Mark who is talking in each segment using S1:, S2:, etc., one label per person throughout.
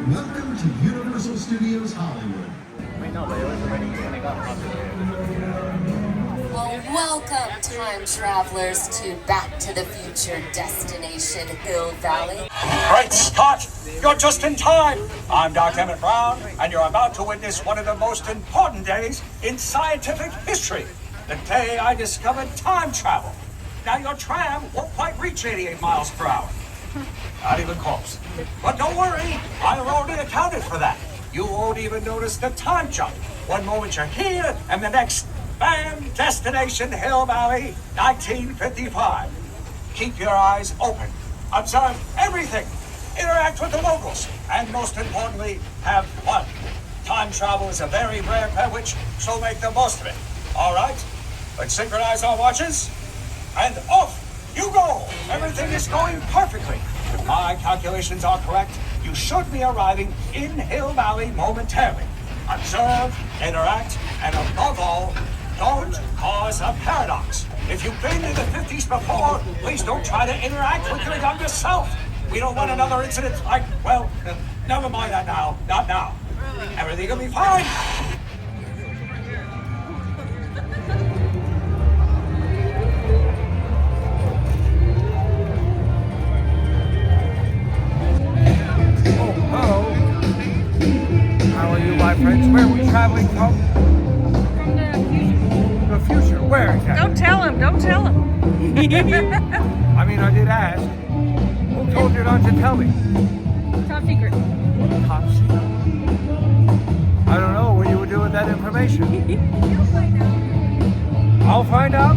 S1: Welcome to Universal Studios Hollywood.
S2: Wait, no, but it was already when it got popular.
S3: Well, welcome, time travelers, to Back to the Future destination Hill Valley.
S4: Great Scott! You're just in time! I'm Dr. Emmett Brown, and you're about to witness one of the most important days in scientific history. The day I discovered time travel. Now your tram won't quite reach 88 miles per hour. Not even close. But don't worry, I've already accounted for that. You won't even notice the time jump. One moment you're here, and the next, bam, destination Hill Valley, 1955. Keep your eyes open. Observe everything. Interact with the locals. And most importantly, have fun. Time travel is a very rare privilege, so make the most of it. All right? Let's synchronize our watches. And off you go. Everything is going perfectly. If my calculations are correct, you should be arriving in Hill Valley momentarily. Observe, interact, and above all, don't cause a paradox. If you've been in the 50s before, please don't try to interact with your younger self. We don't want another incident like, well, never mind that now. Not now. Everything will be fine.
S2: How are you, my friends? Where are we traveling from? The future. Where exactly?
S5: Don't tell him. Don't tell him.
S2: I mean, I did ask. Who told you not to tell me?
S5: Top secret.
S2: Top secret. I don't know what you would do with that information.
S5: You'll find out.
S2: I'll find out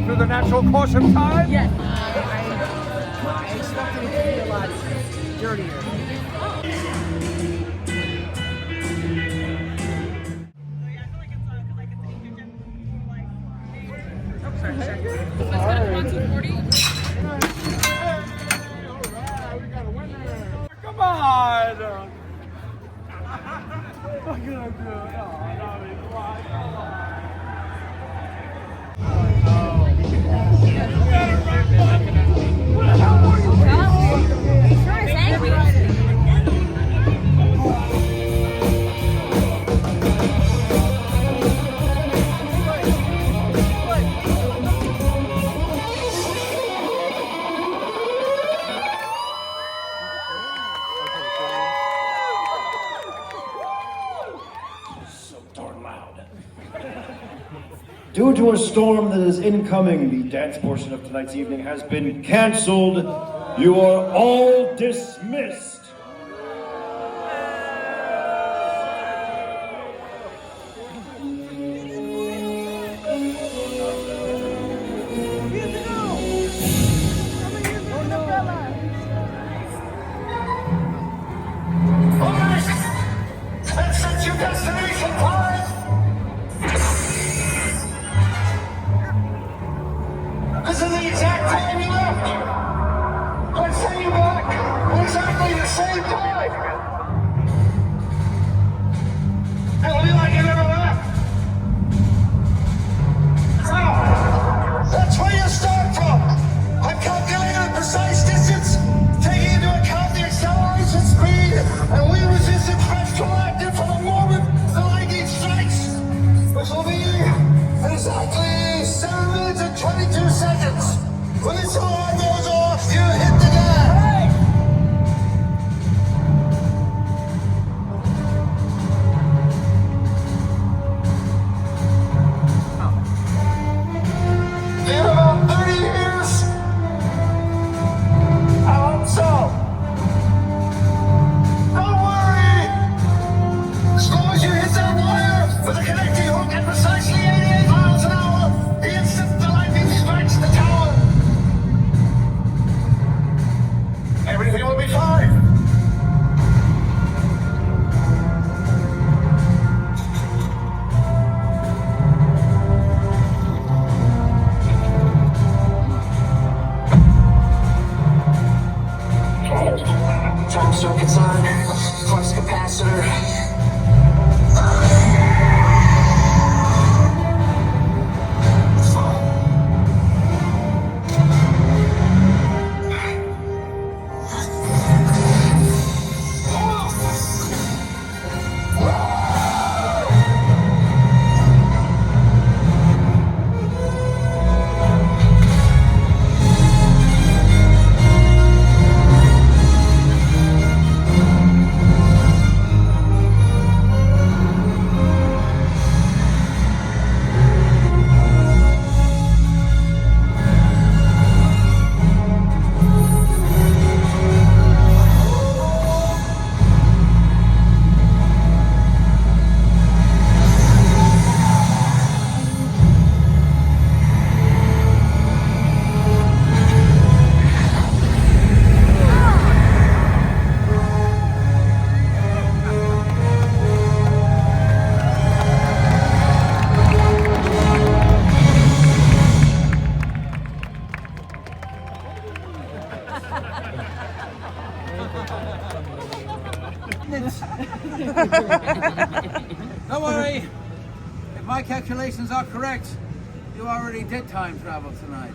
S2: through the natural course of time.
S5: Yes.
S6: I expected it to be a lot dirtier.
S2: Come on! What can I do?
S5: Sure is angry.
S7: Due to a storm that is incoming, the dance portion of tonight's evening has been canceled. You are all dismissed.
S4: That's your destination, time! This is the exact time you left. Let's send you back exactly the same time. It'll be like you never left. Now, that's where you start from. I've calculated the precise distance, taking into account the acceleration speed, and we resisted retroactive from the moment the lightning strikes, which will be exactly 7 minutes and 22 seconds. When this alarm goes off, you hit the gas. In about 30 years, I hope so. Don't worry. As long as you hit that wire with a connecting hook at precisely 88 miles an hour, the instant the lightning strikes the tower, everything will be fine. Time circuits on, flux capacitor.
S6: maintenance. Don't worry. If my calculations are correct, you already did time travel tonight.